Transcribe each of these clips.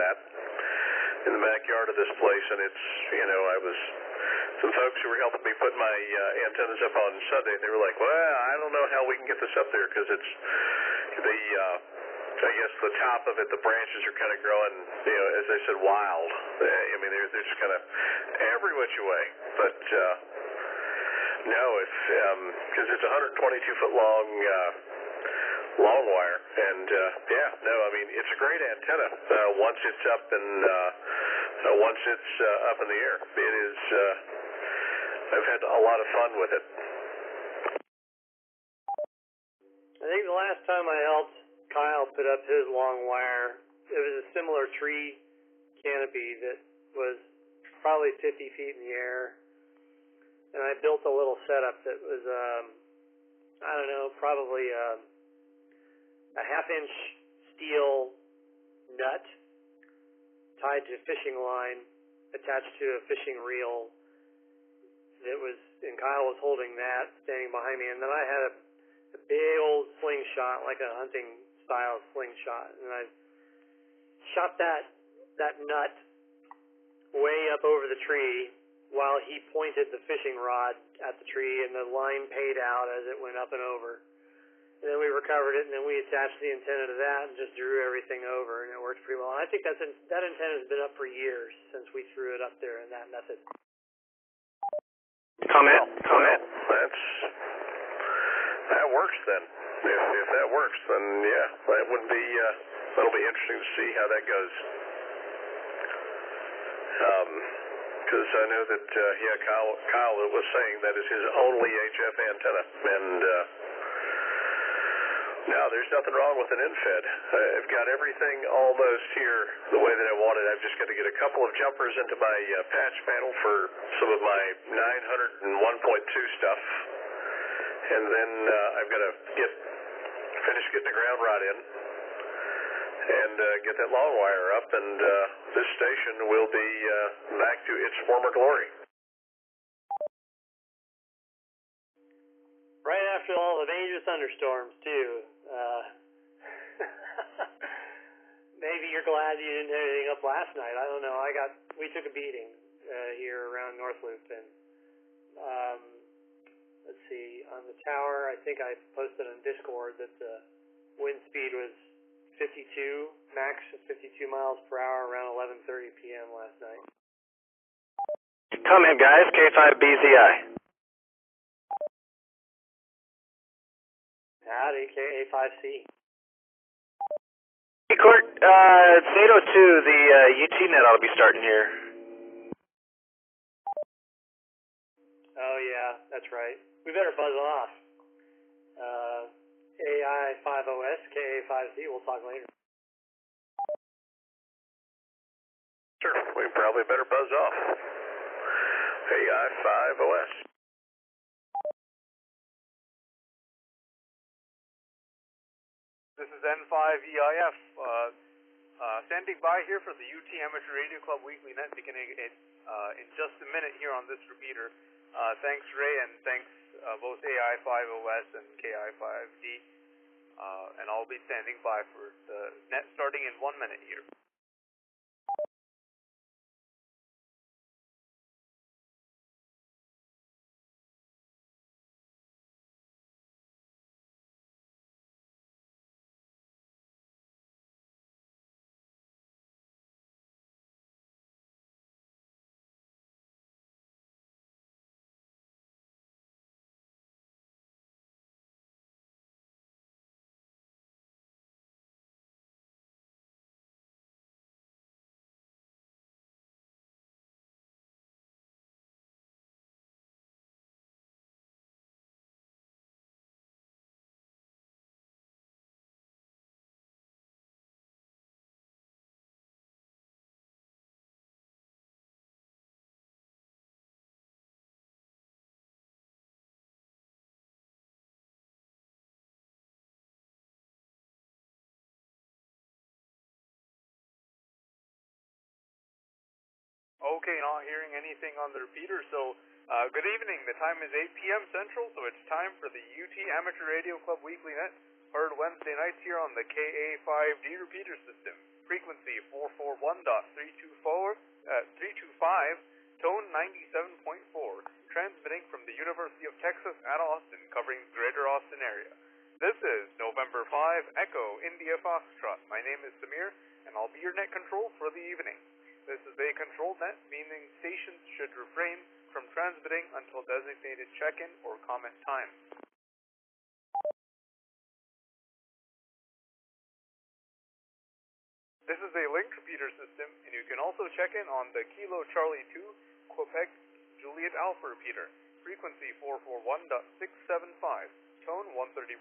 that in the backyard of this place, and it's, I was, some folks who were helping me put my antennas up on Sunday, they were like, well, I don't know how we can get this up there because it's I guess the top of it, the branches are kind of growing, as I said, wild. I mean, they're just kind of every which way. But no, it's because it's 122-foot long wire, and I mean, it's a great antenna once it's up and once it's up in the air. It is. I've had a lot of fun with it. I think the last time I helped Kyle put up his long wire, it was a similar tree canopy that was probably 50 feet in the air, and I built a little setup that was, I don't know, probably a half-inch steel nut tied to a fishing line attached to a fishing reel that was, and Kyle was holding that, standing behind me, and then I had a big old slingshot, like a hunting style slingshot, and I shot that nut way up over the tree while he pointed the fishing rod at the tree, and the line paid out as it went up and over. And then we recovered it, and then we attached the antenna to that and just drew everything over, and it worked pretty well. And I think that antenna has been up for years since we threw it up there in that method. Comment. That works then. If that works, then yeah, that would be that'll be interesting to see how that goes. Because I know that Kyle was saying that is his only HF antenna, and no, there's nothing wrong with an infed. I've got everything almost here the way that I want it. I've just got to get a couple of jumpers into my patch panel for some of my 901.2 stuff. And then I've got to finish getting the ground rod in and get that long wire up, and this station will be back to its former glory. Right after all the major thunderstorms, too. Maybe you're glad you didn't have anything up last night. I don't know. We took a beating here around North Loop, and let's see, on the tower, I think I posted on Discord that the wind speed was 52, max of 52 miles per hour around 11:30 p.m. last night. Come in, guys. K5BZI. Howdy, KA5C. Hey, Court. It's 8:02. The UT net ought to be starting here. Oh, yeah, that's right. We better buzz off. AI5OS, KA5C, we'll talk later. Sure, we probably better buzz off. AI5OS. This is N5EIF, standing by here for the UT Amateur Radio Club Weekly Net beginning in just a minute here on this repeater. Thanks, Ray, and thanks both AI5OS and KI5D, and I'll be standing by for the net starting in 1 minute here. Okay, not hearing anything on the repeater, so good evening. The time is 8 p.m. Central, so it's time for the UT Amateur Radio Club Weekly Net, Heard Wednesday nights here on the KA5D repeater system. Frequency 441.325, tone 97.4, transmitting from the University of Texas at Austin, covering the greater Austin area. This is November 5, Echo, India Foxtrot. My name is Samir, and I'll be your net control for the evening. This is a control net, meaning stations should refrain from transmitting until designated check-in or comment time. This is a linked repeater system, and you can also check in on the Kilo Charlie 2 Quebec Juliet Alpha repeater, frequency 441.675, tone 131.8,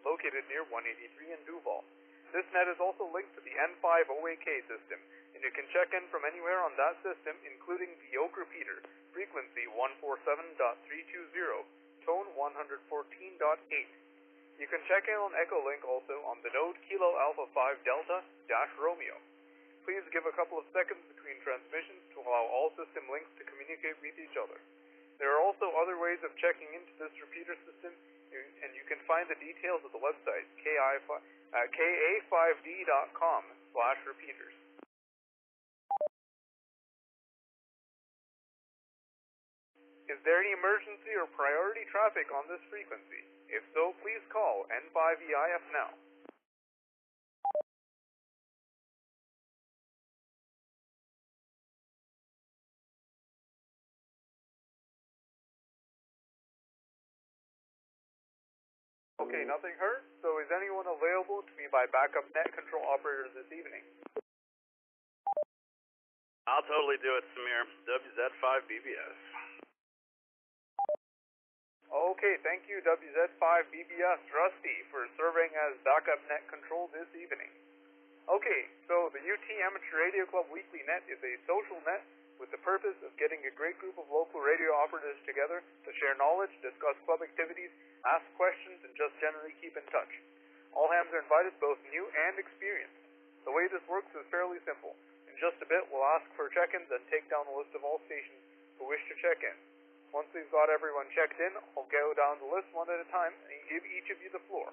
located near 183 in Duval. This net is also linked to the N5A system, and you can check in from anywhere on that system, including the Oak repeater, frequency 147.320, tone 114.8. You can check in on Echolink also on the node Kilo Alpha 5 Delta -Romeo. Please give a couple of seconds between transmissions to allow all system links to communicate with each other. There are also other ways of checking into this repeater system, and you can find the details at the website ka5d.com/repeaters. Is there any emergency or priority traffic on this frequency? If so, please call N5EIF now. Okay, nothing heard. So is anyone available to be my backup net control operator this evening? I'll totally do it, Samir. WZ5BBS. Okay, thank you, WZ5BBS Rusty, for serving as backup net control this evening. Okay, so the UT Amateur Radio Club Weekly Net is a social net with the purpose of getting a great group of local radio operators together to share knowledge, discuss club activities, ask questions, and just generally keep in touch. All hands are invited, both new and experienced. The way this works is fairly simple. In just a bit, we'll ask for check-ins and take down a list of all stations who wish to check in. Once we've got everyone checked in, I'll go down the list one at a time and give each of you the floor.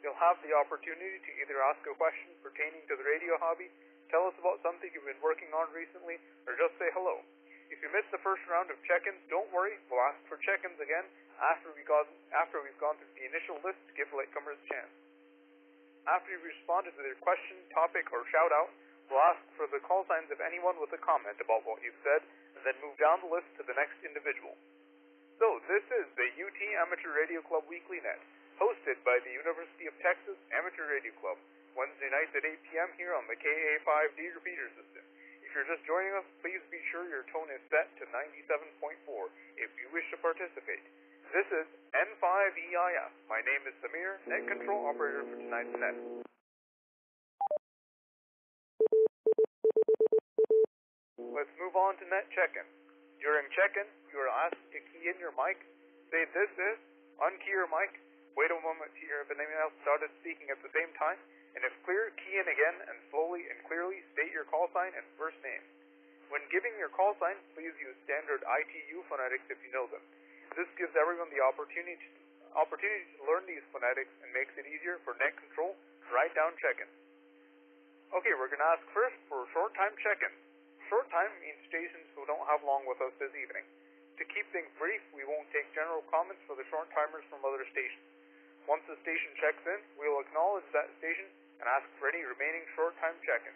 You'll have the opportunity to either ask a question pertaining to the radio hobby, tell us about something you've been working on recently, or just say hello. If you missed the first round of check-ins, don't worry, we'll ask for check-ins again after we've gone through the initial list to give latecomers a chance. After you've responded to their question, topic, or shout-out, we'll ask for the call signs of anyone with a comment about what you've said, and then move down the list to the next individual. So, this is the UT Amateur Radio Club Weekly Net, hosted by the University of Texas Amateur Radio Club, Wednesday nights at 8 p.m. here on the KA5D repeater system. If you're just joining us, please be sure your tone is set to 97.4 if you wish to participate. This is N5EIF. My name is Samir, net control operator for tonight's net. Let's move on to net check-in. During check-in, you are asked to key in your mic, say "this is," unkey your mic, wait a moment to hear if anyone else started speaking at the same time, and if clear, key in again and slowly and clearly state your call sign and first name. When giving your call sign, please use standard ITU phonetics if you know them. This gives everyone the opportunity to learn these phonetics and makes it easier for net control to write down check-ins. Okay, we're going to ask first for short time check-ins. Short time means stations who don't have long with us this evening. To keep things brief, we won't take general comments for the short timers from other stations. Once the station checks in, we will acknowledge that station and ask for any remaining short time check-ins.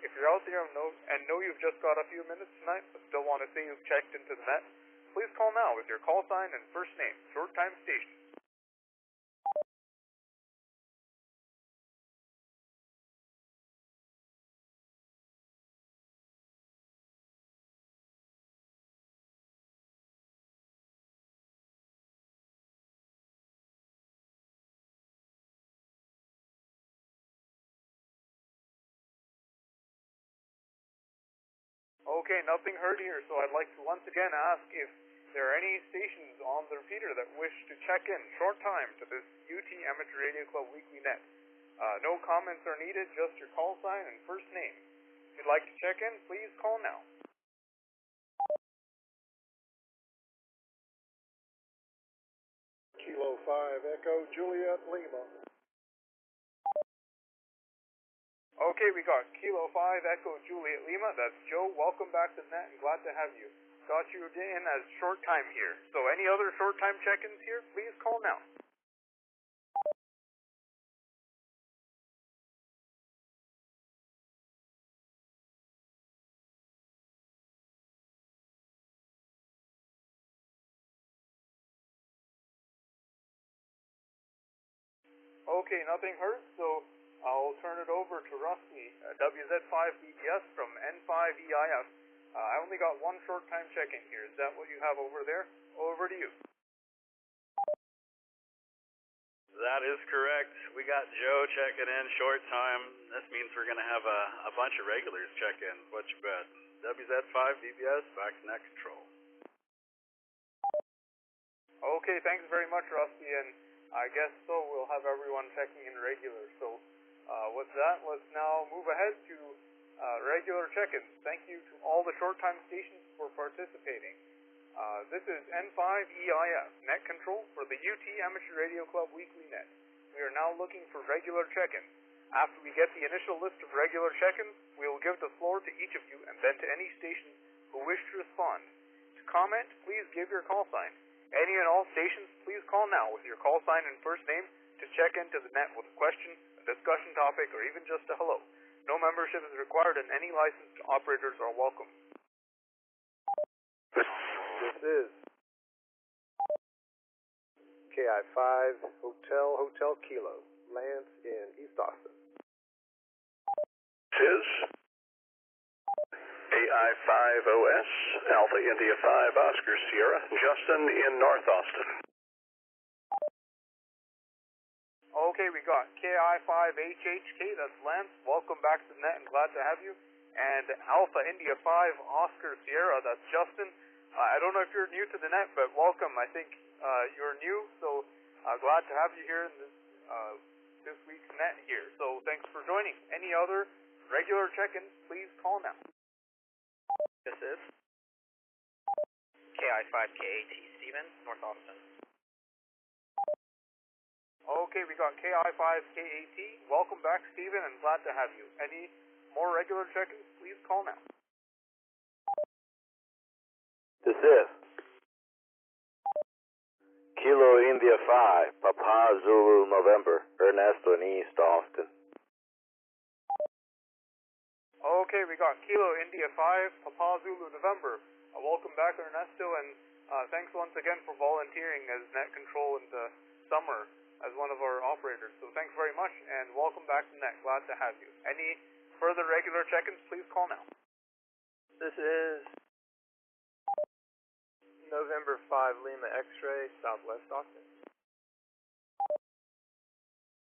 If you're out there and know you've just got a few minutes tonight but still want to say you've checked into the net, please call now with your call sign and first name, short time station. Okay, nothing heard here, so I'd like to once again ask if there are any stations on the repeater that wish to check in short time to this UT Amateur Radio Club Weekly Net. No comments are needed, just your call sign and first name. If you'd like to check in, please call now. Kilo 5 Echo Juliet Lima. Okay, we got Kilo 5 Echo Juliet Lima. That's Joe. Welcome back to net and glad to have you. Got you in as short time here. So any other short time check-ins here, please call now. Okay, nothing heard, so I'll turn it over to Rusty, WZ5BBS from N5EIF. I only got one short time check-in here. Is that what you have over there? Over to you. That is correct. We got Joe checking in short time. This means we're going to have a bunch of regulars check in. What you bet? WZ5BBS, back to net control. Okay, thanks very much, Rusty, and I guess so we'll have everyone checking in regular. So with that, let's now move ahead to regular check-ins. Thank you to all the short time stations for participating. This is N5EIF, net control for the UT Amateur Radio Club Weekly Net. We are now looking for regular check-ins. After we get the initial list of regular check-ins, we will give the floor to each of you and then to any stations who wish to respond. To comment, please give your call sign. Any and all stations, please call now with your call sign and first name to check into the net with a question, a discussion topic, or even just a hello. No membership is required and any licensed operators are welcome. This is KI5 Hotel Kilo, Lance in East Austin. This is AI5OS, Alpha India 5 Oscar Sierra, Justin in North Austin. Okay, we got KI5HHK, that's Lance. Welcome back to the net and glad to have you. And Alpha India 5 Oscar Sierra, that's Justin. I don't know if you're new to the net, but welcome. I think you're new, so glad to have you here in this week's net here. So thanks for joining. Any other regular check-ins, please call now. This is KI5KAT Steven, North Austin. Okay, we got KI5KAT. Welcome back, Steven, and glad to have you. Any more regular check-ins, please call now. This is Kilo India 5, Papa Zulu November, Ernesto in East Austin. Okay, we got Kilo India 5, Papa Zulu November. Welcome back, Ernesto, and thanks once again for volunteering as net control in the summer as one of our operators. So thanks very much, and welcome back to net. Glad to have you. Any further regular check-ins, please call now. This is November 5 Lima X-ray, Southwest Austin.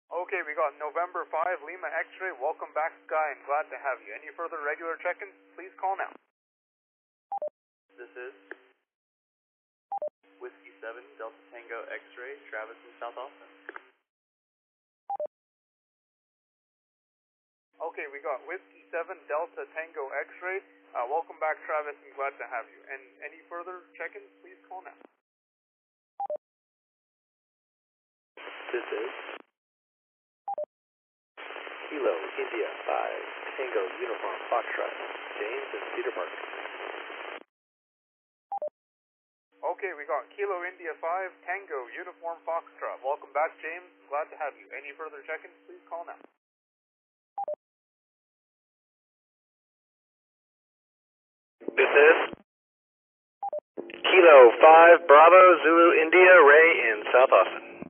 Okay, we got November 5 Lima X-ray. Welcome back, Sky, and glad to have you. Any further regular check-ins, please call now. This is Whiskey 7 Delta Tango X-ray, Travis in South Austin. Okay, we got Whiskey 7 Delta Tango X-ray. Welcome back, Travis, and glad to have you. And any further check-ins, please call now. This is Kilo India 5, Tango Uniform Foxtrot, James in Cedar Park. Okay, we got Kilo India 5, Tango Uniform Foxtrot. Welcome back, James. Glad to have you. Any further check-ins, please call now. This is Kilo 5 Bravo Zulu India Ray in South Austin.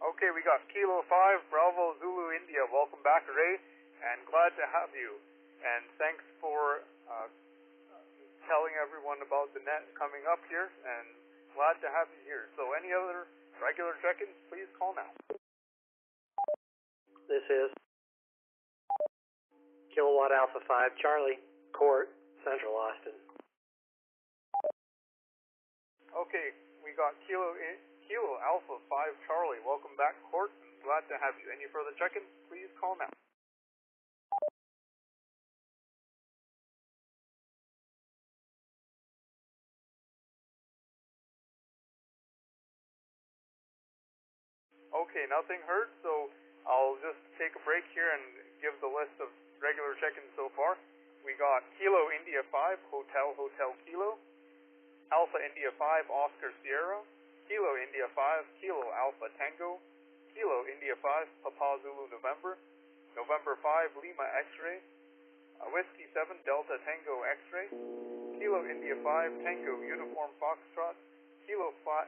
Okay, we got Kilo 5 Bravo Zulu India. Welcome back, Ray, and glad to have you. And thanks for telling everyone about the net coming up here, and glad to have you here. So any other regular check-ins, please call now. This is Kilowatt Alpha 5 Charlie, Court, Central Austin. Okay, we got Kilo Alpha 5 Charlie. Welcome back, Court, and glad to have you. Any further check-ins, please call now. Okay, nothing heard, so I'll just take a break here and give the list of regular check-ins so far. We got Kilo India 5, Hotel Kilo, Alpha India 5, Oscar Sierra, Kilo India 5, Kilo Alpha Tango, Kilo India 5, Papa Zulu November, November 5, Lima X-Ray, Whiskey 7, Delta Tango X-Ray, Kilo India 5, Tango Uniform Foxtrot, Kilo 5,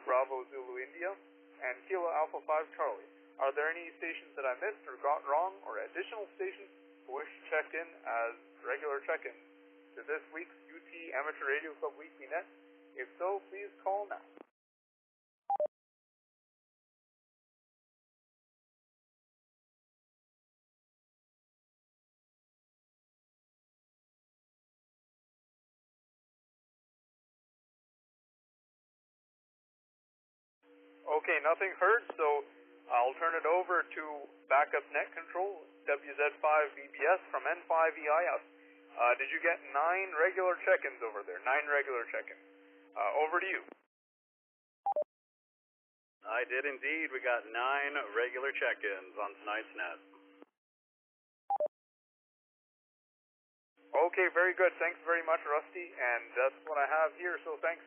Bravo Zulu India, and Kilo Alpha 5 Charlie. Are there any stations that I missed or got wrong, or additional stations who wish to check in as regular check-ins to this week's UT Amateur Radio Club Weekly Net? If so, please call now. Okay, nothing heard, so I'll turn it over to Backup Net Control, WZ5BBS from N5EIF. Did you get 9 regular check-ins over there? 9 regular check-ins. Over to you. I did indeed. We got 9 regular check-ins on tonight's net. Okay, very good. Thanks very much, Rusty, and that's what I have here, so thanks.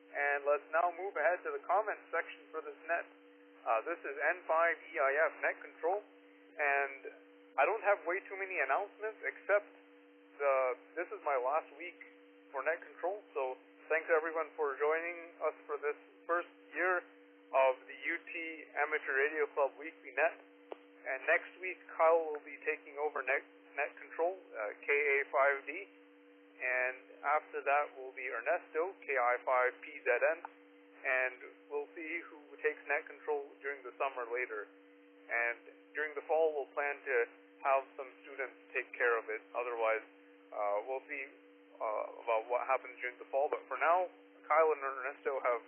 And let's now move ahead to the comments section for this net. This is N5EIF Net Control, and I don't have way too many announcements, except this is my last week for Net Control, so thanks everyone for joining us for this first year of the UT Amateur Radio Club Weekly Net. And next week, Kyle will be taking over Net Control, KA5D. And after that will be Ernesto, KI5PZN. And we'll see who takes Net Control during the summer later. And during the fall, we'll plan to have some students take care of it. Otherwise, we'll see about what happens during the fall. But for now, Kyle and Ernesto have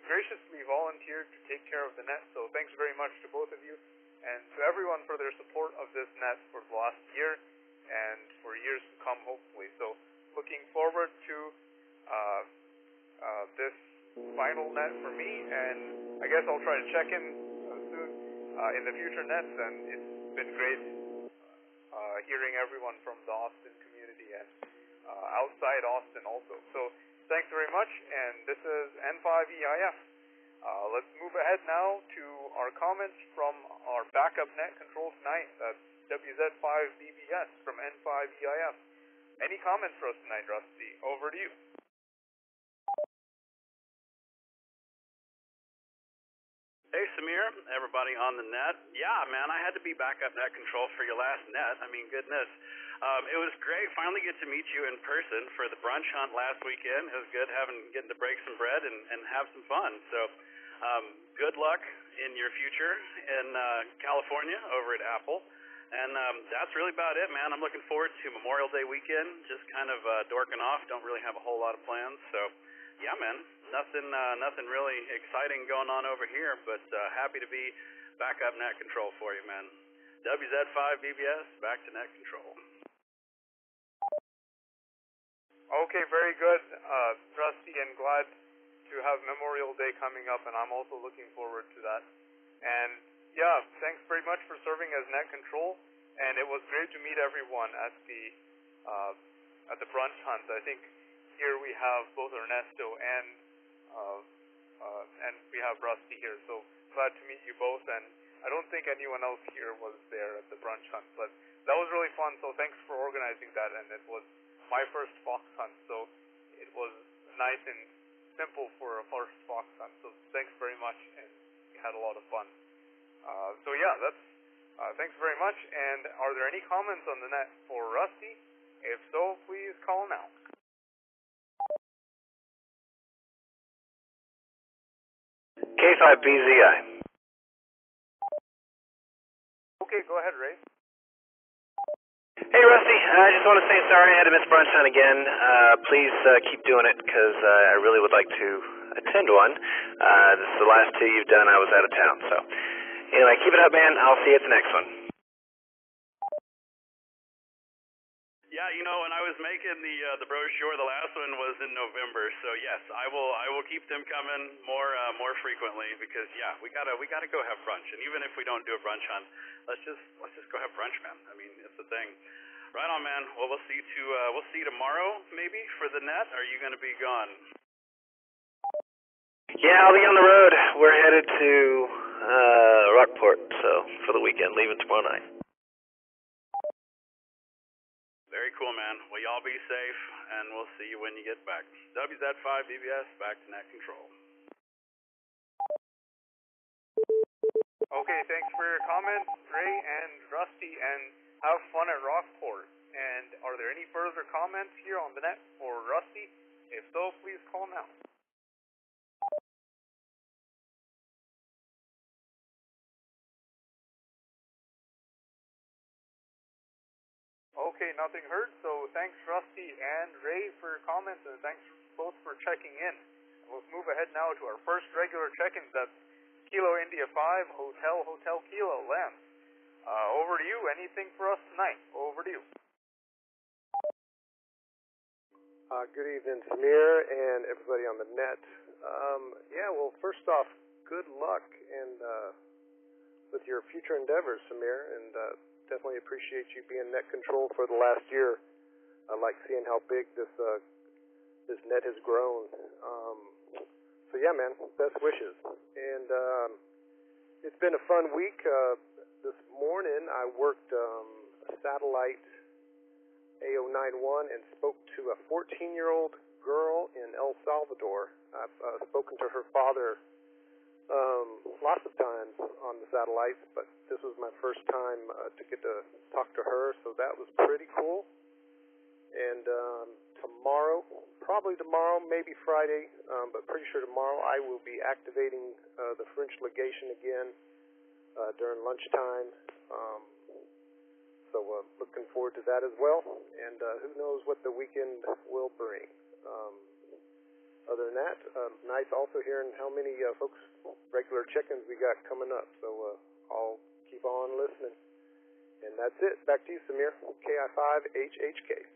graciously volunteered to take care of the net, so thanks very much to both of you and to everyone for their support of this net for the last year and for years to come, hopefully. So looking forward to this final net for me, and I guess I'll try to check in soon in the future nets, and it's been great hearing everyone from the Austin community and outside Austin also. So thanks very much, and this is N5EIF. Let's move ahead now to our comments from our backup net control tonight. That's WZ5BBS from N5EIF. Any comments for us tonight, Rusty? Over to you. Hey, Samir, everybody on the net. Yeah, man, I had to be backup net control for your last net. I mean, goodness. It was great finally get to meet you in person for the brunch hunt last weekend. It was good getting to break some bread and have some fun. So good luck in your future in California over at Apple. And that's really about it, man. I'm looking forward to Memorial Day weekend, just kind of dorking off. Don't really have a whole lot of plans. So, yeah, man, nothing really exciting going on over here, but happy to be backup net control for you, man. WZ5BBS, back to net control. Okay, very good, Rusty, and glad to have Memorial Day coming up, and I'm also looking forward to that. And yeah, thanks very much for serving as net control, and it was great to meet everyone at the brunch hunt. I think here we have both Ernesto and we have Rusty here, so glad to meet you both. And I don't think anyone else here was there at the brunch hunt, but that was really fun. So thanks for organizing that, and it was my first fox hunt, so it was nice and simple for a first fox hunt. So thanks very much, and we had a lot of fun. So yeah, that's thanks very much. And are there any comments on the net for Rusty? If so, please call now. K5BZI. Okay, go ahead, Ray. Hey, Rusty. I just want to say sorry I had to miss brunch hunt again. Please keep doing it because I really would like to attend one. This is the last two you've done. I was out of town. So anyway, keep it up, man. I'll see you at the next one. Yeah, you know, when I was making the brochure, the last one was in November. So yes, I will keep them coming more frequently because yeah, we gotta go have brunch. And even if we don't do a brunch hunt, let's just go have brunch, man. I mean, it's the thing. Right on, man. Well, we'll see you tomorrow maybe for the net. Are you gonna be gone? Yeah, I'll be on the road. We're headed to Rockport, so for the weekend, leaving tomorrow night. Very cool, man. Well, y'all be safe, and we'll see you when you get back. WZ5 BBS, back to net control. Okay, thanks for your comments, Ray and Rusty, and have fun at Rockport. And are there any further comments here on the net for Rusty? If so, please call now. Okay, nothing heard, so thanks Rusty and Ray for your comments, and thanks both for checking in. Let's move ahead now to our first regular check-in. That's Kilo India 5, Hotel Kilo, Lance. Over to you. Anything for us tonight? Over to you. Good evening, Samir, and everybody on the net. Yeah, well, first off, good luck and with your future endeavors, Samir, and definitely appreciate you being net control for the last year. I like seeing how big this net has grown. So yeah, man, best wishes. And it's been a fun week. This morning I worked a satellite AO91 and spoke to a 14-year-old girl in El Salvador. I've spoken to her father lots of times on the satellites, but this was my first time to get to talk to her, so that was pretty cool. And probably tomorrow, maybe Friday, but pretty sure tomorrow, I will be activating the French legation again during lunchtime. So looking forward to that as well, and who knows what the weekend will bring. Other than that, nice also hearing how many folks, regular check-ins we got coming up. So I'll keep on listening. And that's it. Back to you, Samir. KI5HHK.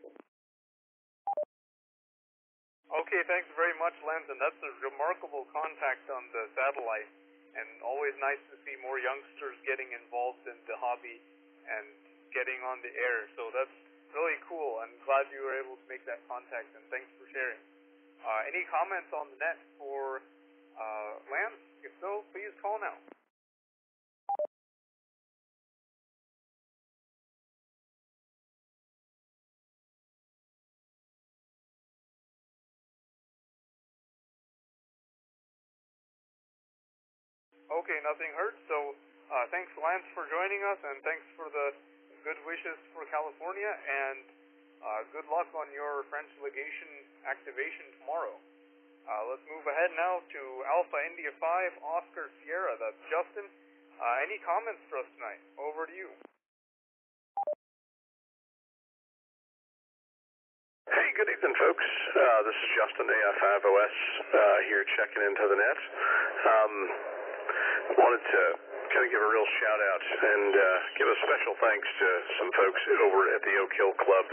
Okay, thanks very much, Lance. And that's a remarkable contact on the satellite. And always nice to see more youngsters getting involved in the hobby and getting on the air. So that's really cool. I'm glad you were able to make that contact, and thanks for sharing. Any comments on the net for Lance? If so, please call now. Okay, nothing heard. So thanks, Lance, for joining us, and thanks for the good wishes for California, and good luck on your French legation activation tomorrow. Let's move ahead now to Alpha India 5, Oscar Sierra. That's Justin. Any comments for us tonight? Over to you. Hey, good evening, folks. This is Justin, AI5OS, here checking into the net. Wanted to kind of give a real shout out and give a special thanks to some folks over at the Oak Hill Club.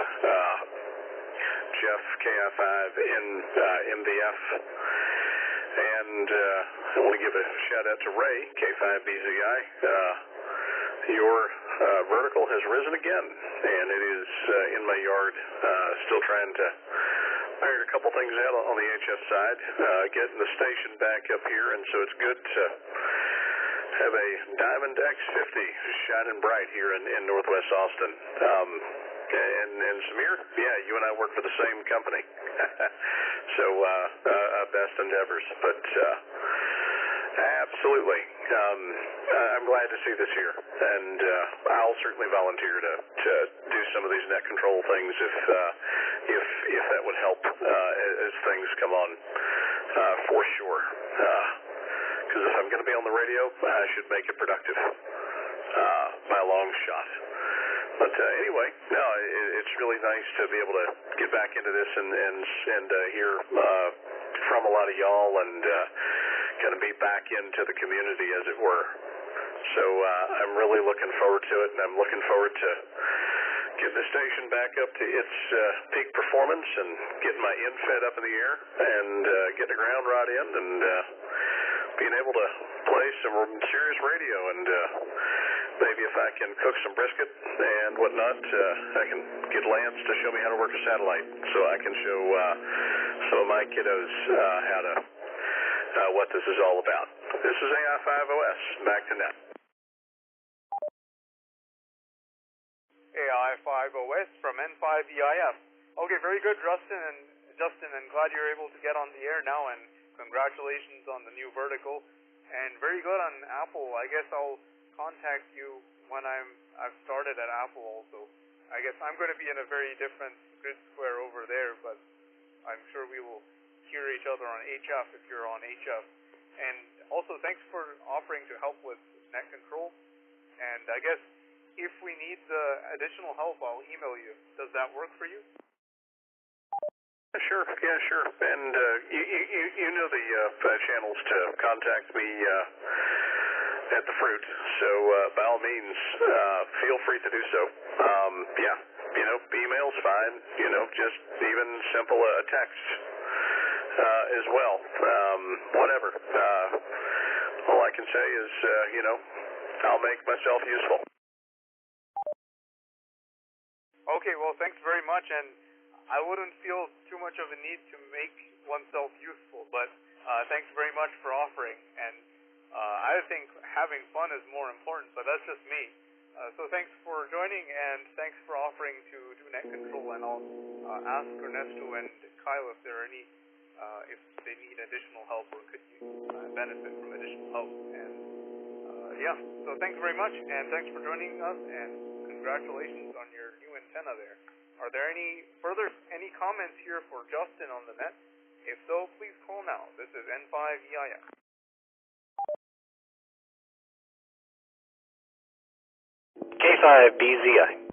Jeff, KI5, MBF, and I want to give a shout out to Ray, K5BZI. Your vertical has risen again, and it is in my yard. Still trying to iron a couple things out on the HS side, getting the station back up here, and so it's good to have a Diamond X50 shining bright here in Northwest Austin. And Samir, yeah, you and I work for the same company. So best endeavors, but absolutely. I'm glad to see this here, and I'll certainly volunteer to do some of these net control things if that would help as things come on, for sure. Because if I'm going to be on the radio, I should make it productive by a long shot. But anyway, no, it's really nice to be able to get back into this and hear from a lot of y'all and kind of be back into the community, as it were. So I'm really looking forward to it, and I'm looking forward to getting the station back up to its peak performance and getting my infed up in the air and getting a ground rod in and being able to play some serious radio and maybe if I can cook some brisket and whatnot, I can get Lance to show me how to work a satellite so I can show some of my kiddos how to what this is all about. This is AI5OS, back to net. AI5OS from N5EIF. Okay, very good, Justin, and glad you're able to get on the air now, and congratulations on the new vertical, and very good on Apple. I guess I'll contact you when I've started at Apple also. I guess I'm going to be in a very different grid square over there, but I'm sure we will hear each other on HF if you're on HF. And also, thanks for offering to help with net control. And I guess if we need additional help, I'll email you. Does that work for you? Sure, yeah, sure. And you know the channels to contact me at the fruit, so by all means, feel free to do so. Yeah, email's fine, just even simple text as well. Whatever. All I can say is, I'll make myself useful. Okay, well, thanks very much, and I wouldn't feel too much of a need to make oneself useful, but thanks very much for offering, and I think having fun is more important, but that's just me. So thanks for joining, and thanks for offering to do net control, and I'll ask Ernesto and Kyle if there are any, if they need additional help or could benefit from additional help, and yeah, so thanks very much, and thanks for joining us, and congratulations on your new antenna there. Are there any comments here for Justin on the net? If so, please call now. This is N5EIF. K5BZI.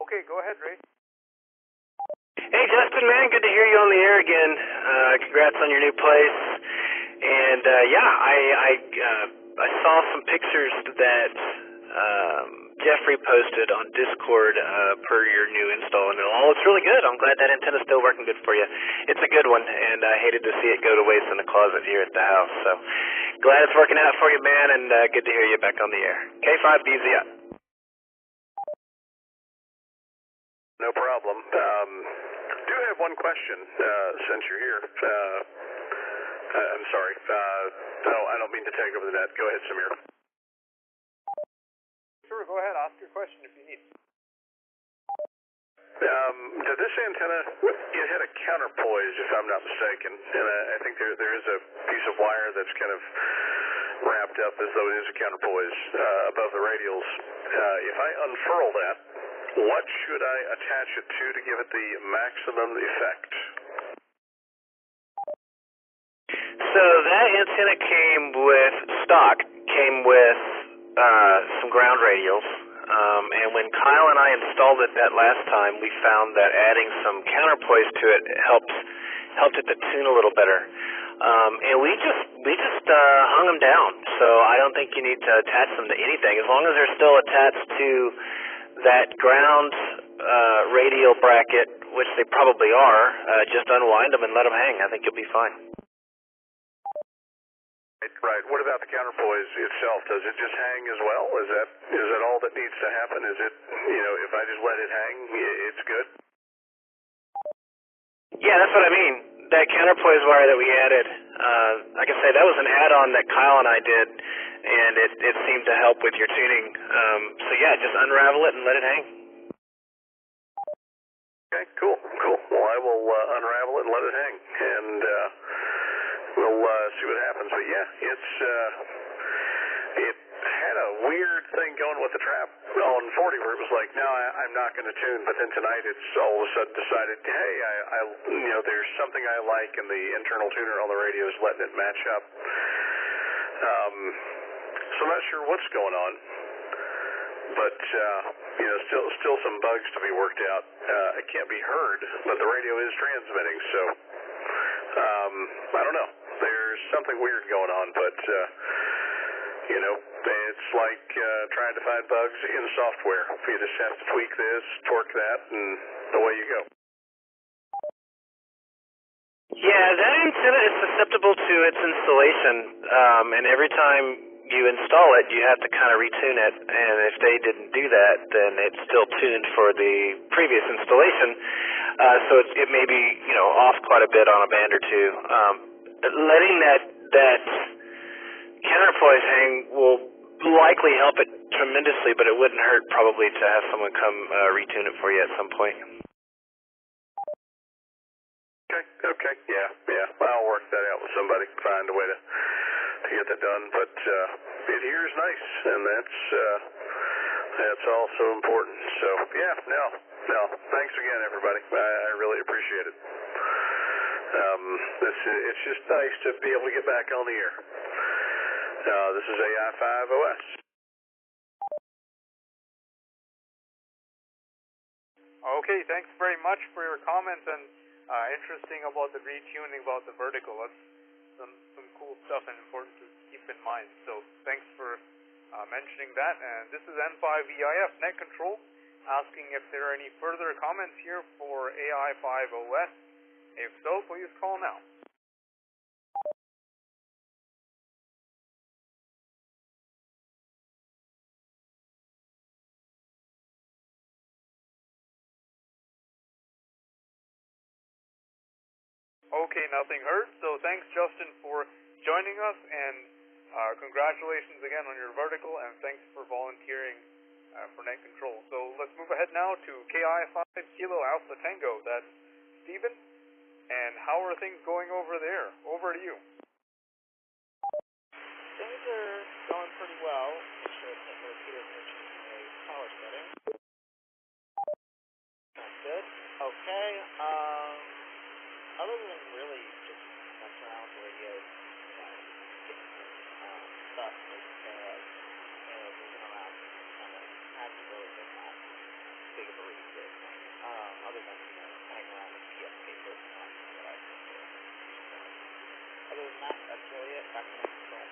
Okay, go ahead, Ray. Hey, Justin, man, good to hear you on the air again. Congrats on your new place. And yeah, I saw some pictures that Jeffrey posted on Discord per your new install, and it all looks really good. I'm glad that antenna's still working good for you. It's a good one, and I hated to see it go to waste in the closet here at the house. So glad it's working out for you, man, and good to hear you back on the air. K5BZI. No problem. Do have one question since you're here. I'm sorry. I don't mean to take over the net. Go ahead, Samir. Sure, go ahead. Ask your question if you need. Did this antenna, it had a counterpoise, if I'm not mistaken, and I think there is a piece of wire that's kind of wrapped up as though it is a counterpoise above the radials. If I unfurl that, what should I attach it to give it the maximum effect? So that antenna came with some ground radials, and when Kyle and I installed it that last time, we found that adding some counterpoise to it helped it to tune a little better. And we just hung them down. So I don't think you need to attach them to anything as long as they're still attached to that ground radial bracket, which they probably are. Just unwind them and let them hang. I think you'll be fine. Right. What about the counterpoise itself? Does it just hang as well? Is that all that needs to happen? Is it, if I just let it hang, it's good? Yeah, that's what I mean. That counterpoise wire that we added, like I say, that was an add-on that Kyle and I did, and it seemed to help with your tuning. So yeah, just unravel it and let it hang. Okay, cool. Well, I will unravel it and let it hang, and we'll see what happens. But yeah, it had a weird thing going with the trap on 40 where it was like, no, I'm not going to tune. But then tonight it's all of a sudden decided, hey, there's something I like, and the internal tuner on the radio is letting it match up. So I'm not sure what's going on. But, still some bugs to be worked out. It can't be heard, but the radio is transmitting, so I don't know. There's something weird going on, but, it's like trying to find bugs in software. You just have to tweak this, torque that, and away you go. Yeah, that antenna is susceptible to its installation, and every time you install it, you have to kind of retune it, and if they didn't do that, then it's still tuned for the previous installation, so it may be, off quite a bit on a band or two. Letting that counterpoise hang will likely help it tremendously, but it wouldn't hurt probably to have someone come retune it for you at some point. Okay, yeah. I'll work that out with somebody, find a way to get that done. But it here is nice, and that's also important. So yeah, no. Thanks again, everybody. I really appreciate it. It's just nice to be able to get back on the air. This is AI5OS. Okay, thanks very much for your comments and interesting about the retuning about the vertical. That's some cool stuff and important to keep in mind. So thanks for mentioning that. And this is N5EIF Net Control asking if there are any further comments here for AI5OS. If so, please call now. Okay, nothing heard. So thanks, Justin, for joining us, and congratulations again on your vertical, and thanks for volunteering for net control. So let's move ahead now to KI5 Kilo Alpha Tango. That's Stephen. And how are things going over there? Over to you. Things are going pretty well. Make sure it's the repeater pitch in a power setting. That's good. Okay. Other than really just messing around with the radios, getting stuff taken care of, and moving around, hasn't really been that big of a repeater thing. Other than, playing around with PSK first time that I've been doing. So, other than that, that's really it. Back to net control.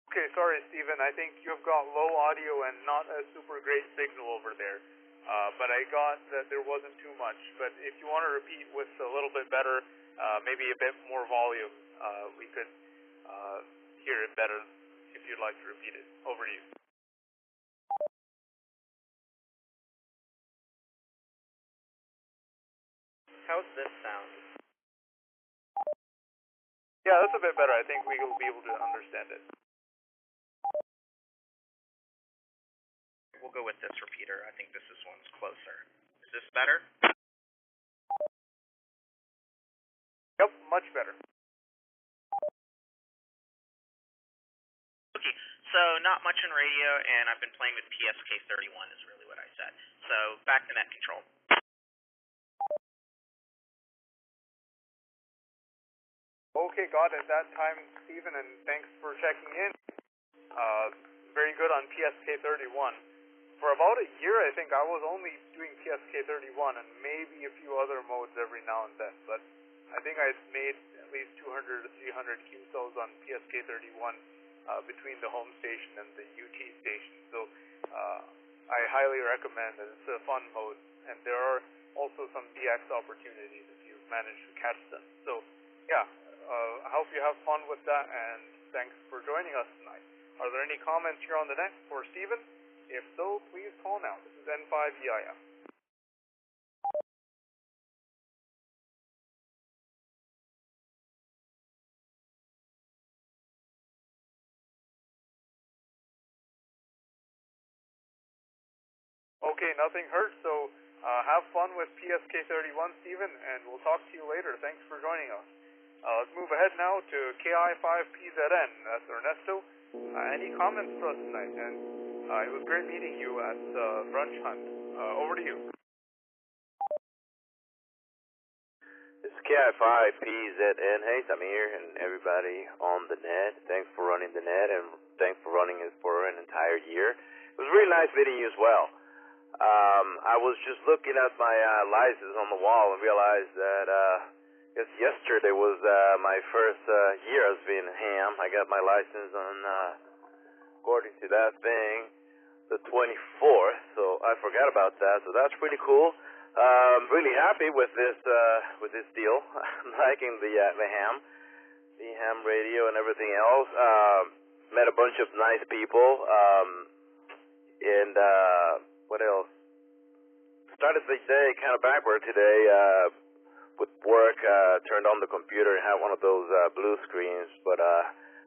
Okay, sorry, Stephen. I think you've got low audio and not a super great signal over there. But I got that there wasn't too much. But if you want to repeat with a little bit better, maybe a bit more volume, we could hear it better if you'd like to repeat it. Over to you. How's this sound? Yeah, that's a bit better. I think we will be able to understand it. We'll go with this repeater. I think this one's closer. Is this better? Yep, much better. Okay, so not much in radio, and I've been playing with PSK31 is really what I said. So back to net control. Okay, got it that time, Stephen, and thanks for checking in. Very good on PSK31. For about a year, I think I was only doing PSK31 and maybe a few other modes every now and then, but I think I made at least 200 to 300 QSOs on PSK31 between the home station and the UT station, so I highly recommend it. It's a fun mode, and there are also some DX opportunities if you manage to catch them. So, yeah, I hope you have fun with that, and thanks for joining us tonight. Are there any comments here on the net for Stephen? If so, please call now. This is N5EIF. Okay, nothing heard, so have fun with PSK31, Stephen, and we'll talk to you later. Thanks for joining us. Let's move ahead now to KI5PZN. That's Ernesto. Any comments for us tonight? And it was great meeting you at Brunch Hunt. Over to you. This is KI5PZN. Hey, Samir and everybody on the net. Thanks for running the net, and thanks for running it for an entire year. It was really nice meeting you as well. I was just looking at my license on the wall and realized that Yes, yesterday was my first year as being ham. I got my license on, according to that thing, the 24th, so I forgot about that, so that's pretty cool. Really happy with this deal. I'm liking the ham radio and everything else. Met a bunch of nice people, and what else? Started the day kind of backward today, with work, turned on the computer and had one of those blue screens, but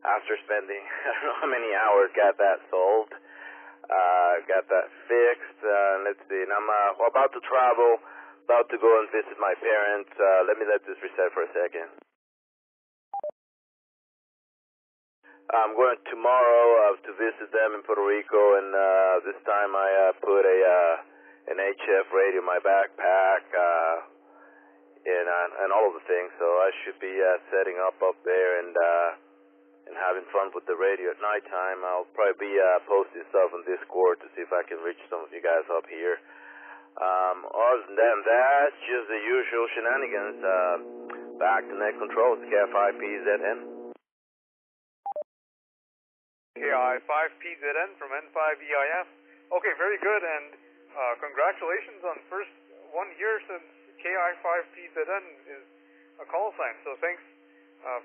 after spending I don't know how many hours, got that solved, got that fixed. Let's see, and I'm about to travel, about to go and visit my parents. Let me let this reset for a second. I'm going tomorrow to visit them in Puerto Rico, and this time I put an HF radio in my backpack, and all of the things, so I should be setting up there and having fun with the radio at nighttime. I'll probably be posting stuff on Discord to see if I can reach some of you guys up here. Other than that, just the usual shenanigans. Back to net control. It's KI5PZN. KI5PZN from N5EIF. Okay, very good, and congratulations on first 1 year since KI5PZN is a call sign. So thanks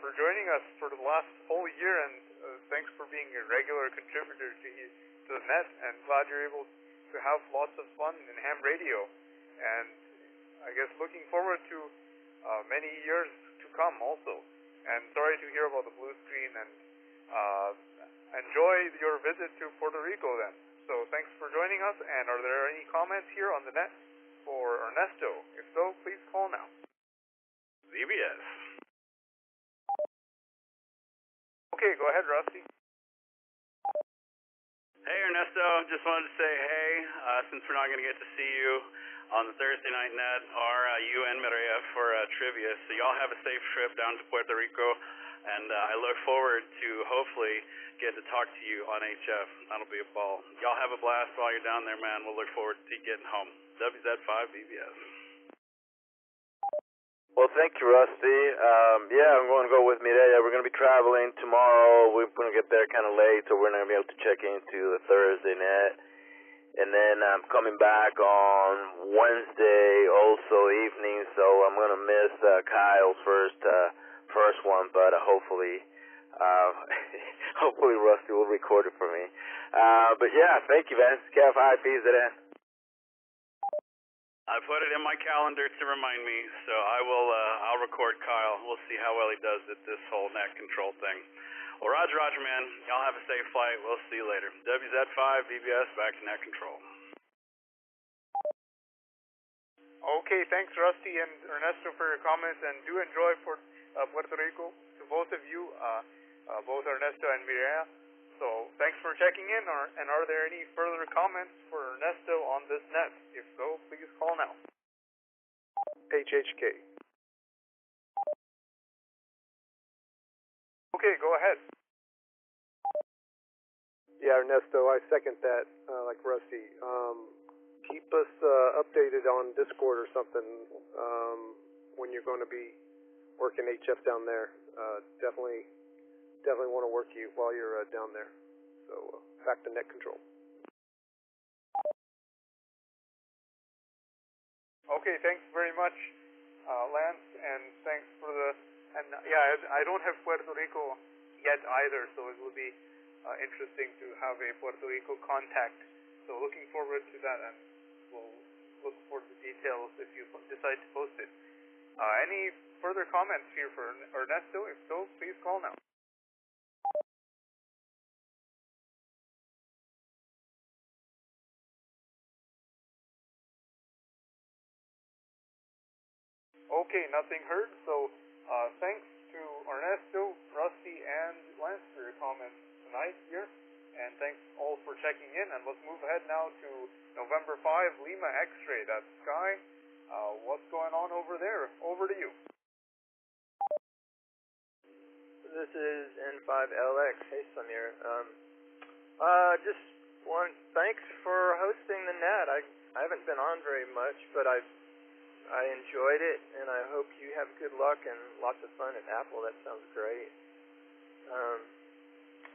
for joining us for the last whole year, and thanks for being a regular contributor to the net, and glad you're able to have lots of fun in ham radio. And I guess looking forward to many years to come also. And sorry to hear about the blue screen, and enjoy your visit to Puerto Rico then. So thanks for joining us, and are there any comments here on the net for Ernesto? If so, please call now. ZBS. Okay, go ahead, Rusty. Hey, Ernesto. Just wanted to say hey, since we're not going to get to see you on the Thursday night net, you and Maria for trivia. So y'all have a safe trip down to Puerto Rico, and I look forward to hopefully get to talk to you on HF. That'll be a ball. Y'all have a blast while you're down there, man. We'll look forward to getting home. WZ5BBS. Well, thank you, Rusty. Yeah, I'm going to go with Mireya. We're going to be traveling tomorrow. We're going to get there kind of late, so we're not going to be able to check into the Thursday net. And then I'm coming back on Wednesday, also evening, so I'm going to miss Kyle's first one, but hopefully Rusty will record it for me. But yeah, thank you, man. KF5PZN. I put it in my calendar to remind me, so I'll record Kyle. We'll see how well he does at this whole net control thing. Well, Roger, man. Y'all have a safe flight. We'll see you later. WZ5BBS, back to net control. Okay, thanks, Rusty and Ernesto, for your comments, and do enjoy Puerto Rico to both of you, both Ernesto and Mireya. So thanks for checking in, and are there any further comments for Ernesto on this net? If so, please call now. HHK. Okay, go ahead. Yeah, Ernesto, I second that, like Rusty. Keep us updated on Discord or something when you're going to be working HF down there. Definitely want to work you while you're down there. So back to net control. Okay, thanks very much, Lance, and thanks for I don't have Puerto Rico yet either, so it will be interesting to have a Puerto Rico contact. So looking forward to that, and we'll look for the details if you decide to post it. Any further comments here for Ernesto? If so, please call now. Okay, nothing heard, so thanks to Ernesto, Rusty, and Lance for your comments tonight here, and thanks all for checking in, and let's move ahead now to November 5, Lima X-Ray, that's Sky. What's going on over there? Over to you. This is N5LX. Hey, Samir. Just thanks for hosting the net. I haven't been on very much, but I've I enjoyed it, and I hope you have good luck and lots of fun at Apple. That sounds great.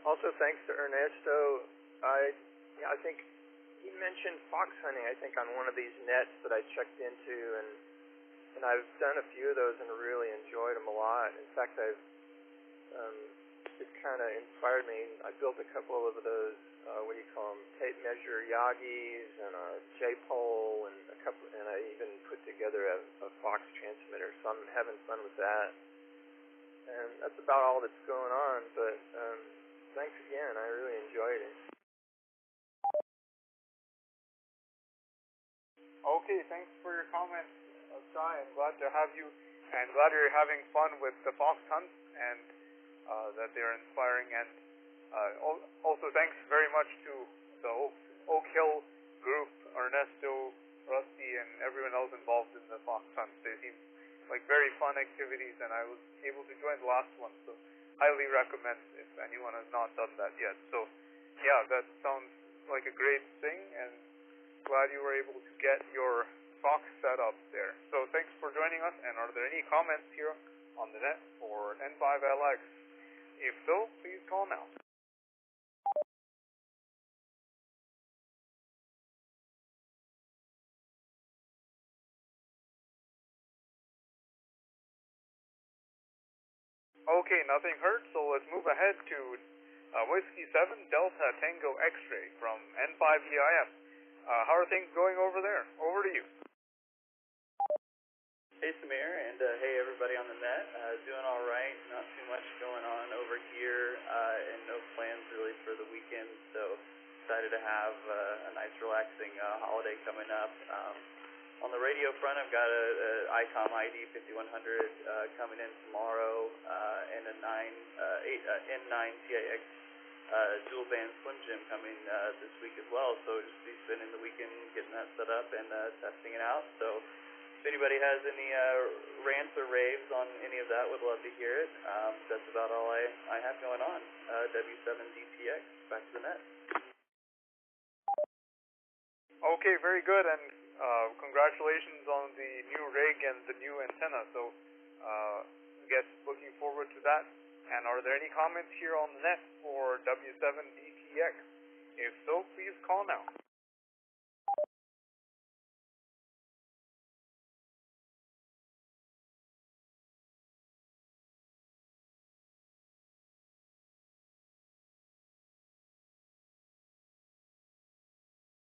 Also, thanks to Ernesto. I think he mentioned fox hunting, I think, on one of these nets that I checked into, and I've done a few of those and really enjoyed them a lot. In fact, it kind of inspired me. I built a couple of those, what do you call them, tape measure Yagis and a J-pole, and I even put together a fox transmitter, so I'm having fun with that. And that's about all that's going on, but thanks again. I really enjoyed it. Okay, thanks for your comments, Shai. I'm glad to have you, and glad you're having fun with the fox hunts, and that they're inspiring. And also, thanks very much to the Oak Hill group, Ernesto, Rusty, and everyone else involved in the fox hunts. They seem like very fun activities, and I was able to join the last one, so highly recommend if anyone has not done that yet. So, yeah, that sounds like a great thing, and glad you were able to get your fox set up there. So thanks for joining us, and are there any comments here on the net for N5LX? If so, please call now. Okay, nothing heard, so let's move ahead to Whiskey 7 Delta Tango X-Ray from N5EIF. How are things going over there? Over to you. Hey Samir, and hey everybody on the net. Doing all right, not too much going on over here, and no plans really for the weekend, so excited to have a nice relaxing holiday coming up. On the radio front, I've got a ICOM ID 5100 coming in tomorrow, and a N9 TIX dual band Slim Jim coming this week as well. So just be spending the weekend getting that set up and testing it out. So if anybody has any rants or raves on any of that, would love to hear it. That's about all I have going on. W7DTX, back to the net. Okay, very good, and congratulations on the new rig and the new antenna. So, I guess looking forward to that. And are there any comments here on the net for W7DTX? If so, please call now.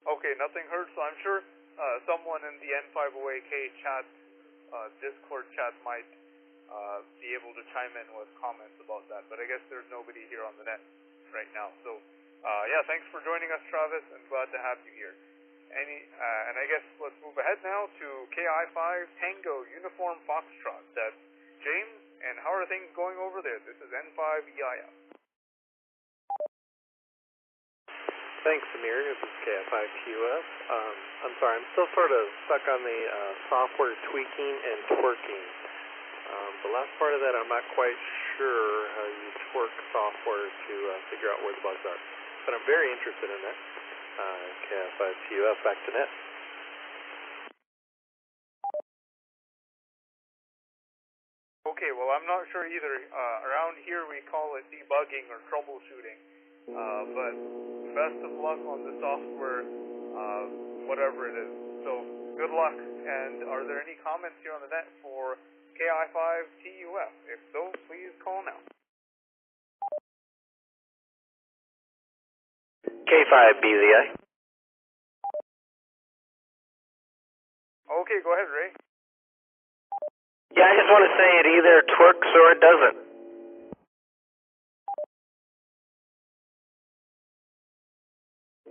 Okay, nothing heard, so I'm sure someone in the N5OAK chat, Discord chat might be able to chime in with comments about that, but I guess there's nobody here on the net right now. So, yeah, thanks for joining us, Travis, and glad to have you here. And I guess let's move ahead now to KI5 Tango Uniform Foxtrot. That's James, and how are things going over there? This is N5EIF. Thanks, Samir. This is KF5QF. I'm sorry, I'm still sort of stuck on the software tweaking and twerking. The last part of that, I'm not quite sure how you twerk software to figure out where the bugs are. But I'm very interested in that. KF5QF, back to net. Okay, well, I'm not sure either. Around here, we call it debugging or troubleshooting. But best of luck on the software, whatever it is. So, good luck. And are there any comments here on the net for KI5TUF? If so, please call now. K5BZI. Okay, go ahead, Ray. Yeah, I just want to say it either twerks or it doesn't.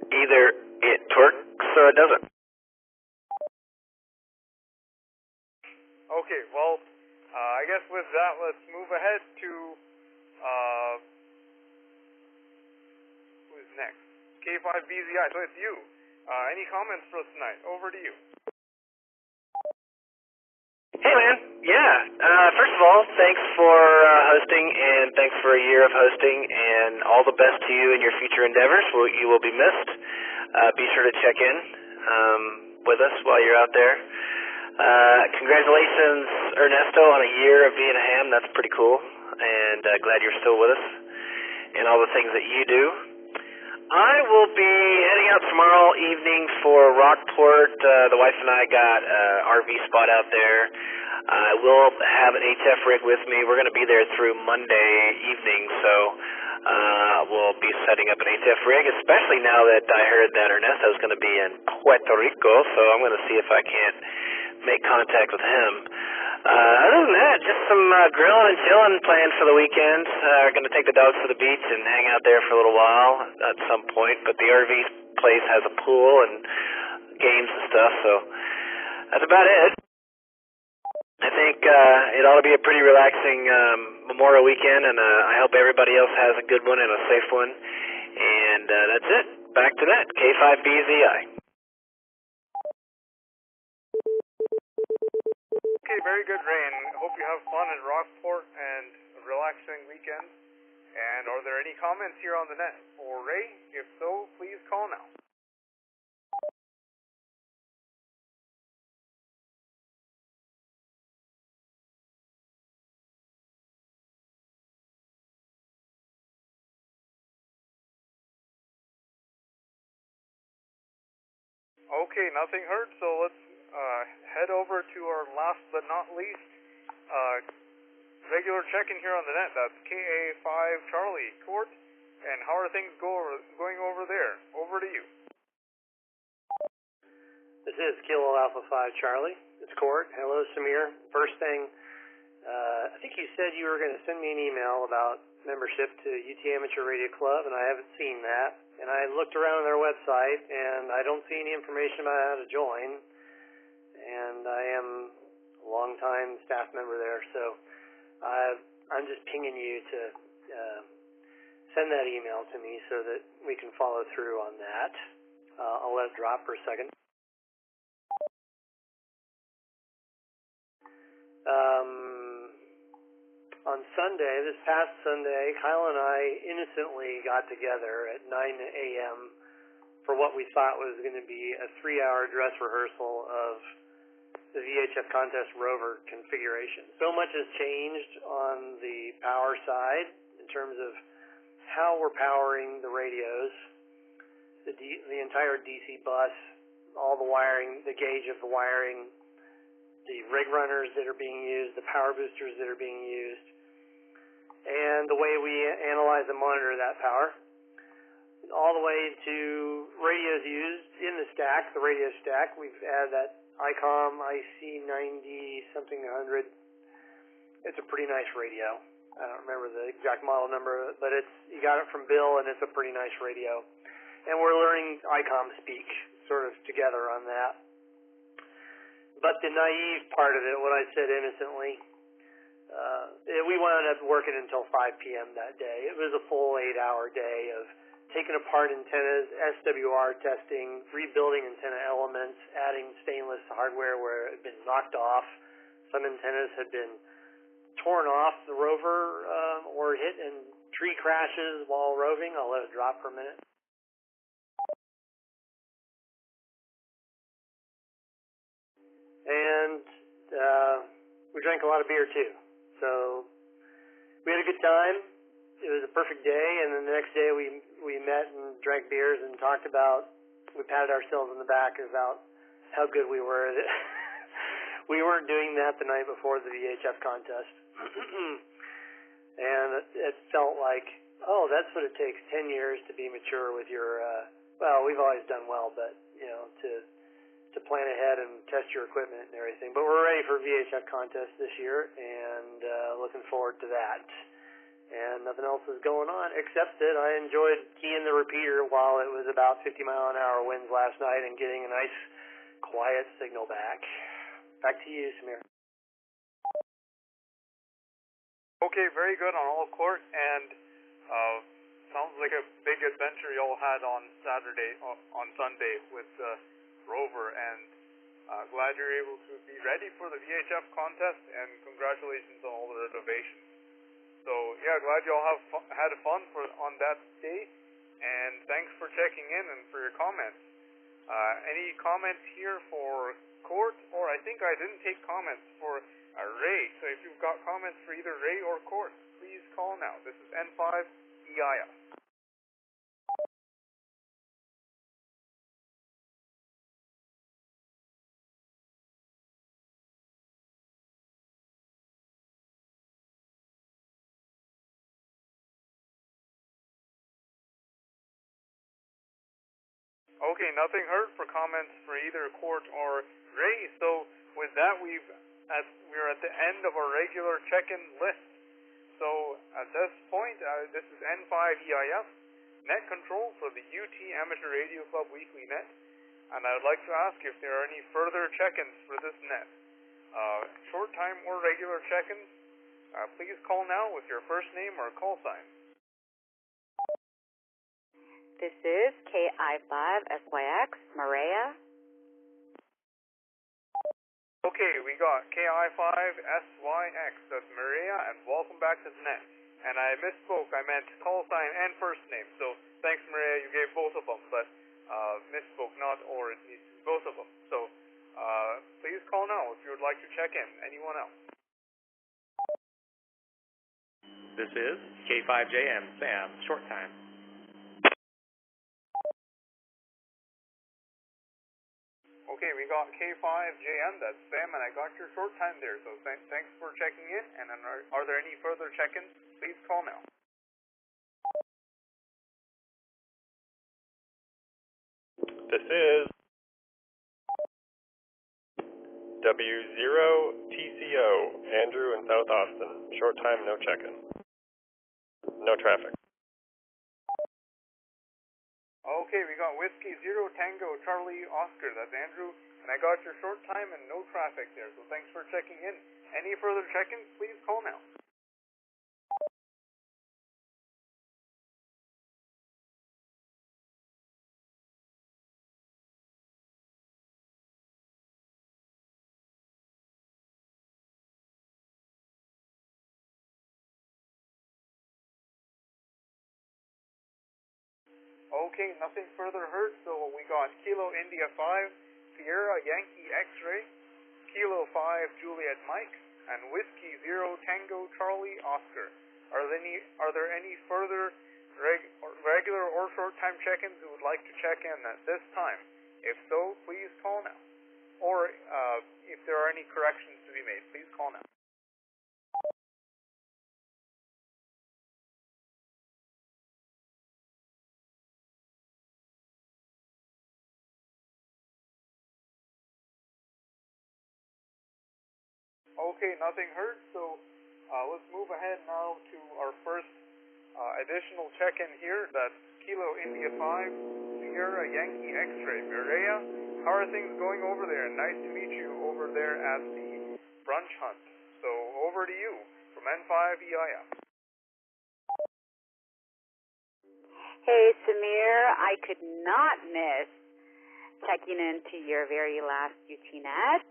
Either it twerks or it doesn't. Okay, well, I guess with that, let's move ahead to, who's next? K5BZI, so it's you. Any comments for us tonight? Over to you. Hey, man. Yeah. First of all, thanks for hosting, and thanks for a year of hosting, and all the best to you in your future endeavors. You will be missed. Be sure to check in with us while you're out there. Congratulations, Ernesto, on a year of being a ham. That's pretty cool, and glad you're still with us and all the things that you do. I will be heading out tomorrow evening for Rockport. The wife and I got an RV spot out there. I will have an ATF rig with me. We're going to be there through Monday evening, so we'll be setting up an ATF rig, especially now that I heard that Ernesto's going to be in Puerto Rico, so I'm going to see if I can't make contact with him. Other than that, just some grilling and chilling planned for the weekend. We're going to take the dogs to the beach and hang out there for a little while at some point, but the RV place has a pool and games and stuff, so that's about it. I think it ought to be a pretty relaxing Memorial weekend, and I hope everybody else has a good one and a safe one. And that's it. Back to that. K5BZI. Okay, very good, Ray, and hope you have fun in Rockport and a relaxing weekend. And are there any comments here on the net for Ray? If so, please call now. Okay, nothing heard, so let's head over to our last but not least regular check-in here on the net. That's KA5 Charlie Court. And how are things going over there? Over to you. This is Kilo Alpha 5 Charlie. It's Court. Hello, Samir. First thing, I think you said you were going to send me an email about membership to UT Amateur Radio Club, and I haven't seen that. And I looked around on their website, and I don't see any information about how to join. And I am a long-time staff member there, so I'm just pinging you to send that email to me so that we can follow through on that. I'll let it drop for a second. On Sunday, this past Sunday, Kyle and I innocently got together at 9 a.m. for what we thought was going to be a 3-hour dress rehearsal of the VHF contest rover configuration. So much has changed on the power side in terms of how we're powering the radios, the entire DC bus, all the wiring, the gauge of the wiring, the rig runners that are being used, the power boosters that are being used, and the way we analyze and monitor that power, all the way to radios used in the stack, the radio stack. We've added that ICOM IC90-something 100. It's a pretty nice radio. I don't remember the exact model number, but you got it from Bill, and it's a pretty nice radio. And we're learning ICOM speak sort of together on that. But the naive part of it, what I said innocently, we wound up working until 5 p.m. that day. It was a full 8-hour day of taking apart antennas, SWR testing, rebuilding antenna elements, adding stainless hardware where it had been knocked off. Some antennas had been torn off the rover or hit in tree crashes while roving. I'll let it drop for a minute. And we drank a lot of beer too. So we had a good time. It was a perfect day, and then the next day we met and drank beers and talked about, we patted ourselves on the back about how good we were. We weren't doing that the night before the VHF contest. And it felt like, oh, that's what it takes, 10 years to be mature with your, well, we've always done well, but, you know, to plan ahead and test your equipment and everything. But we're ready for VHF contest this year, and looking forward to that. And nothing else is going on, except that I enjoyed keying the repeater while it was about 50-mile-an-hour winds last night and getting a nice, quiet signal back. Back to you, Samir. Okay, very good on all court, and sounds like a big adventure y'all had on Sunday with Rover, and glad you're able to be ready for the VHF contest, and congratulations on all the renovations. So yeah, glad y'all had fun on that day, and thanks for checking in and for your comments. Any comments here for Court? Or I think I didn't take comments for Ray. So if you've got comments for either Ray or Court, please call now. This is N5EIF. Okay, nothing heard for comments for either Court or Ray. So with that, we're at the end of our regular check-in list. So at this point, this is N5EIF, net control for the UT Amateur Radio Club Weekly Net, and I would like to ask if there are any further check-ins for this net. Short time or regular check-ins, please call now with your first name or call sign. This is KI5SYX, Maria. Okay, we got KI5SYX, that's Maria, and welcome back to the net. And I misspoke, I meant call sign and first name, so thanks Maria, you gave both of them, but misspoke, not or, it needs to be both of them. So please call now if you would like to check in. Anyone else? This is K5JM, Sam, short time. Okay, we got K5JM, that's Sam, and I got your short time there, so thanks for checking in, and then are there any further check-ins? Please call now. This is W0TCO, Andrew in South Austin. Short time, no check-in. No traffic. Okay, we got Whiskey Zero Tango Charlie Oscar, that's Andrew, and I got your short time and no traffic there, so thanks for checking in. Any further check-ins, please call now. Okay, nothing further heard, so we got Kilo India 5, Sierra Yankee X-Ray, Kilo 5 Juliet Mike, and Whiskey Zero Tango Charlie Oscar. Are there any further regular or short-time check-ins who would like to check in at this time? If so, please call now. Or if there are any corrections to be made, please call now. Okay, nothing heard, so let's move ahead now to our first additional check-in here. That's Kilo India 5, Sierra Yankee X-Ray. Maria, how are things going over there? Nice to meet you over there at the brunch hunt. So over to you from N5EIF. Hey, Samir, I could not miss checking into your very last UTNet.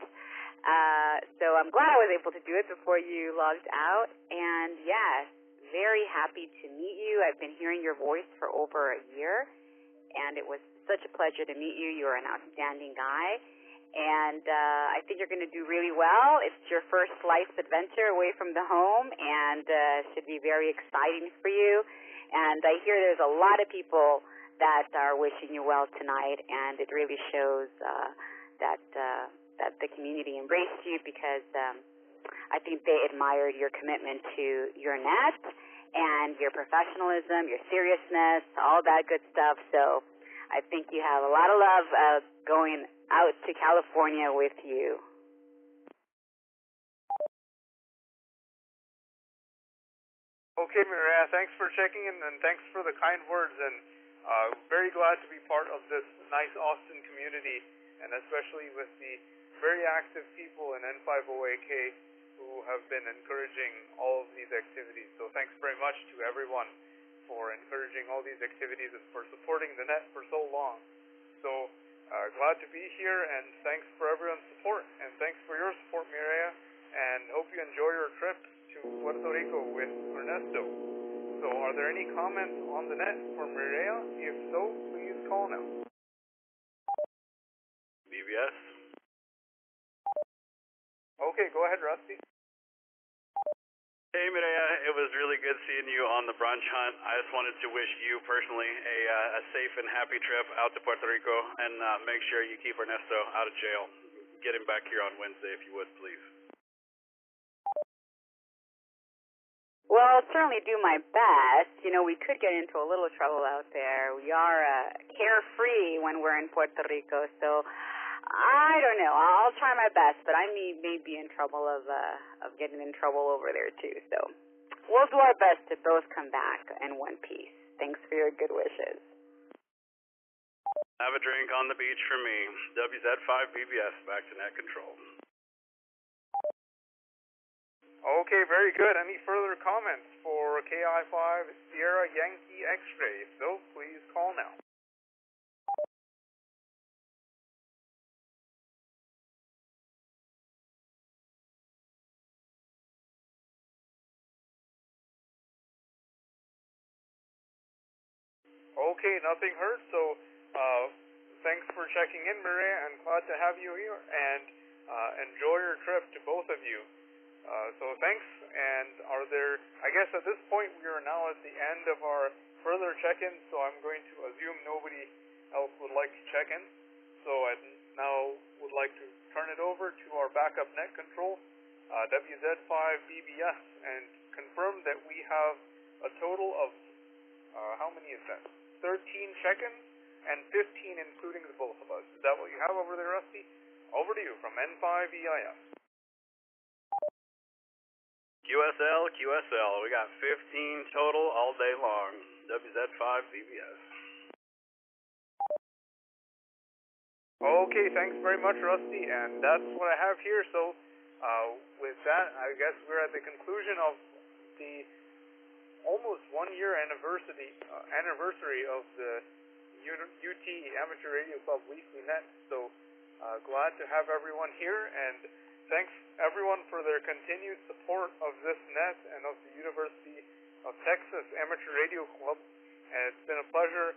So I'm glad I was able to do it before you logged out. And yes, very happy to meet you. I've been hearing your voice for over a year, and it was such a pleasure to meet you. You're an outstanding guy, and I think you're going to do really well. It's your first life's adventure away from the home, and should be very exciting for you. And I hear there's a lot of people that are wishing you well tonight, and it really shows that the community embraced you, because I think they admired your commitment to your net and your professionalism, your seriousness, all that good stuff. So I think you have a lot of love going out to California with you. Okay, Maria, thanks for checking in, and thanks for the kind words, and very glad to be part of this nice Austin community, and especially with the very active people in N5OAK who have been encouraging all of these activities. So thanks very much to everyone for encouraging all these activities and for supporting the net for so long. So glad to be here, and thanks for everyone's support, and thanks for your support, Mireya, and hope you enjoy your trip to Puerto Rico with Ernesto. So are there any comments on the net for Mireya? If so, please call now. BBS. Okay, go ahead, Rusty. Hey, Mireya, it was really good seeing you on the brunch hunt. I just wanted to wish you personally a safe and happy trip out to Puerto Rico, and make sure you keep Ernesto out of jail. Get him back here on Wednesday if you would, please. Well, I'll certainly do my best. You know, we could get into a little trouble out there. We are carefree when we're in Puerto Rico, so I don't know. I'll try my best, but I may be in trouble of getting in trouble over there too. So we'll do our best to both come back in one piece. Thanks for your good wishes. Have a drink on the beach for me. WZ5BBS back to net control. Okay, very good. Any further comments for KI5 Sierra Yankee X-ray? If so, please call now. Okay, nothing heard, so thanks for checking in, Maria, and glad to have you here, and enjoy your trip to both of you. So thanks, and I guess at this point we are now at the end of our further check-ins, so I'm going to assume nobody else would like to check in. So I now would like to turn it over to our backup net control, WZ5BBS, and confirm that we have a total of, how many is that? 13 check-ins and 15 including the both of us. Is that what you have over there, Rusty? Over to you from N5EIF. QSL, we got 15 total all day long. WZ5BBS. Okay, thanks very much, Rusty, and that's what I have here. So with that, I guess we're at the conclusion of the almost 1 year anniversary of the UT Amateur Radio Club Weekly Net. So glad to have everyone here, and thanks everyone for their continued support of this net and of the University of Texas Amateur Radio Club. And it's been a pleasure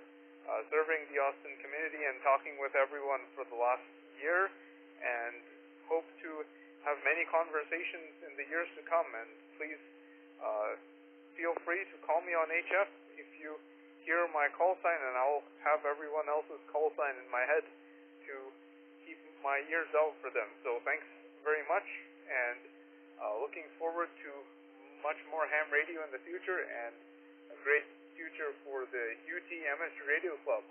serving the Austin community and talking with everyone for the last year, and hope to have many conversations in the years to come. And please feel free to call me on HF if you hear my call sign, and I'll have everyone else's call sign in my head to keep my ears out for them. So thanks very much, and looking forward to much more ham radio in the future, and a great future for the UT Amateur Radio Club.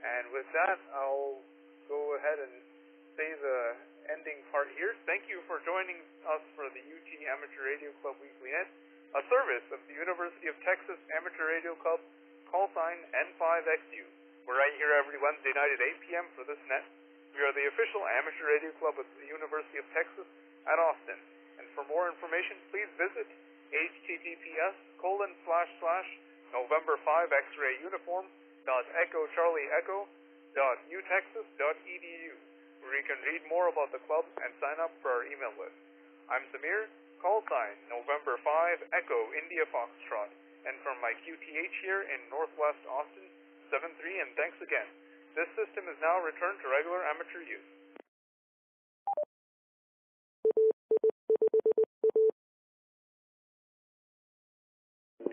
And with that, I'll go ahead and say the ending part here. Thank you for joining us for the UT Amateur Radio Club Weekly Net, a service of the University of Texas Amateur Radio Club, call sign N5XU. We're right here every Wednesday night at 8 p.m. for this net. We are the official amateur radio club of the University of Texas at Austin. And for more information, please visit https://november5xrayuniform.echocharlieecho.utexas.edu, where you can read more about the club and sign up for our email list. I'm Samir, call sign November 5 Echo India Foxtrot, and from my QTH here in Northwest Austin, 73, and thanks again. This system is now returned to regular amateur use.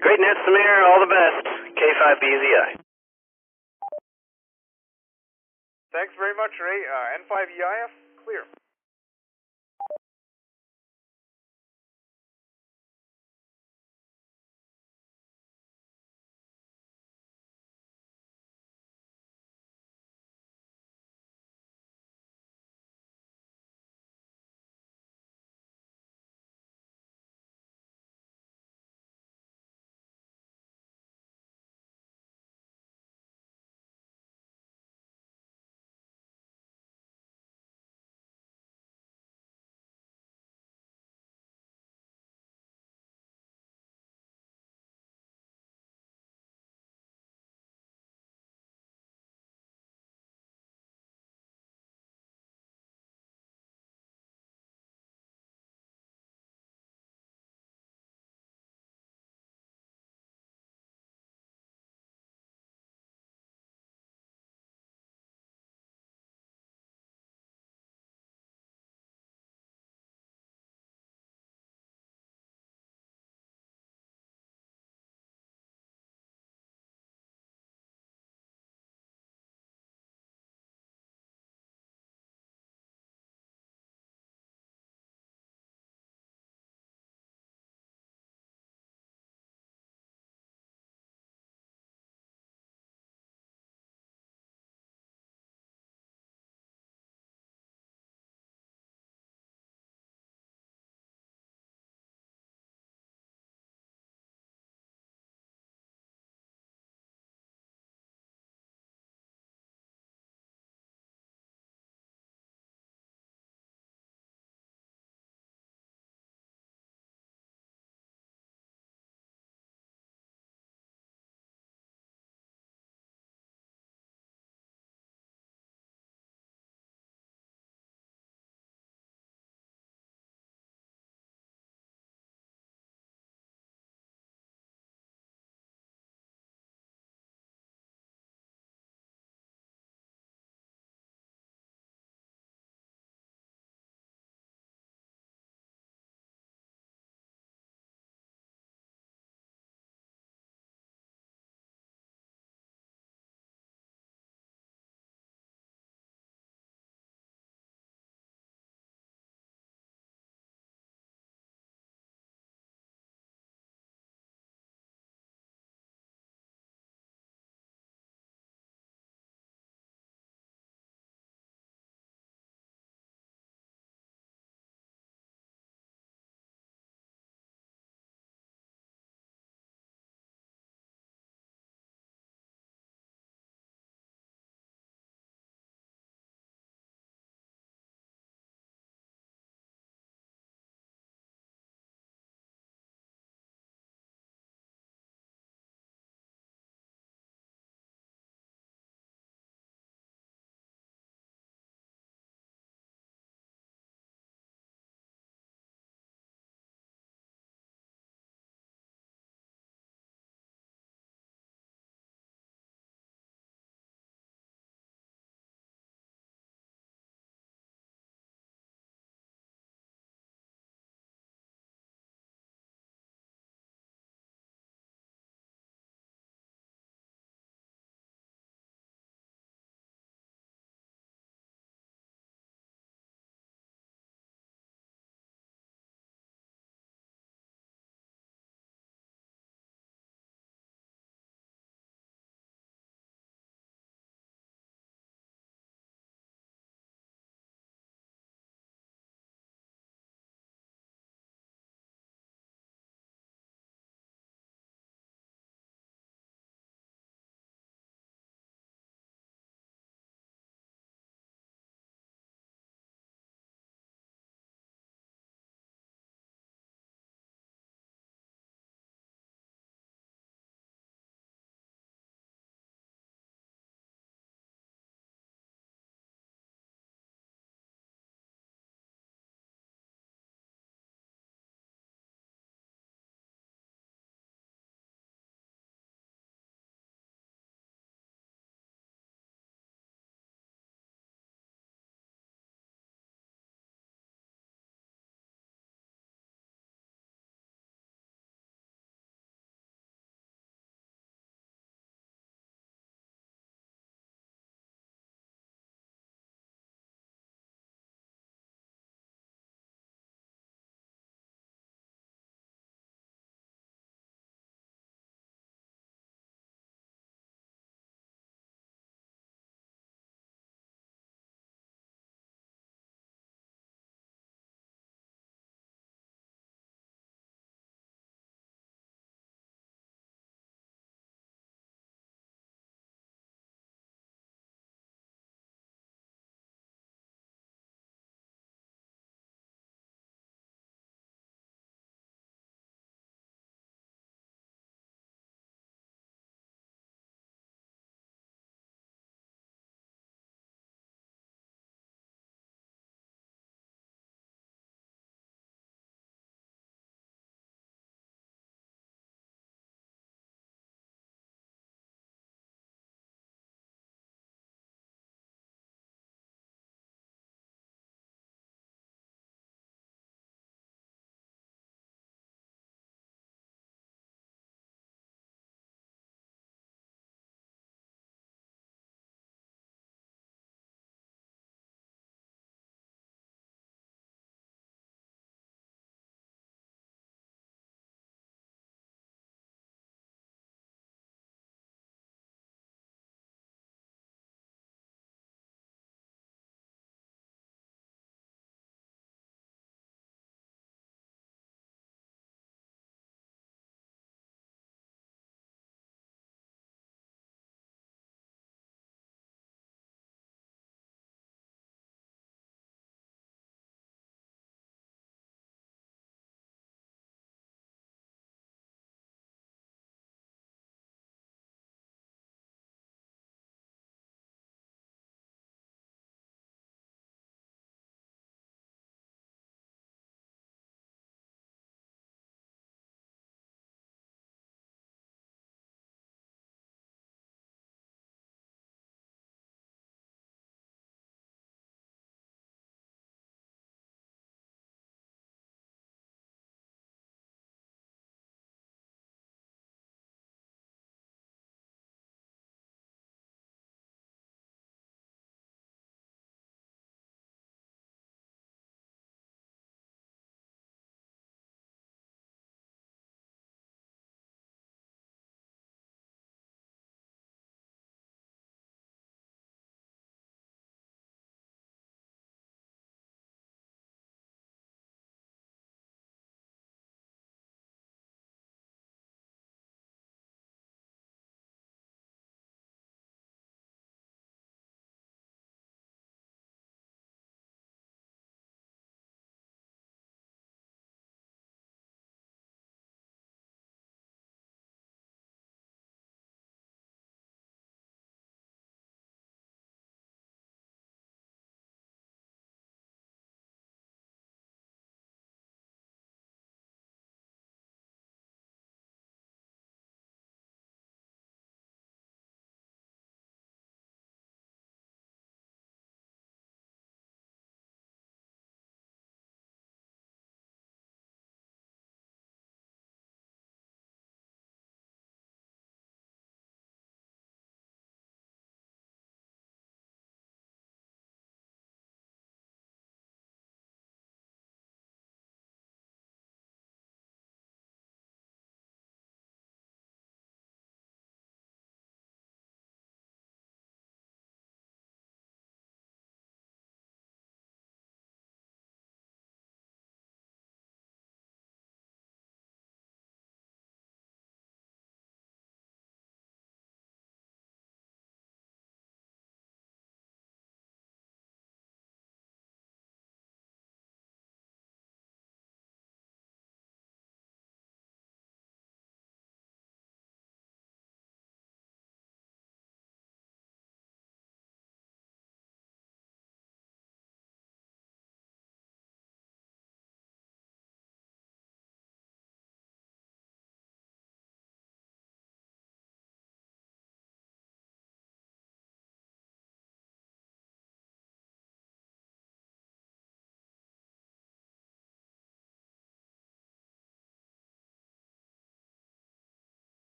Great net, Samir. All the best. K5BZI. Thanks very much, Ray. N5EIF, clear.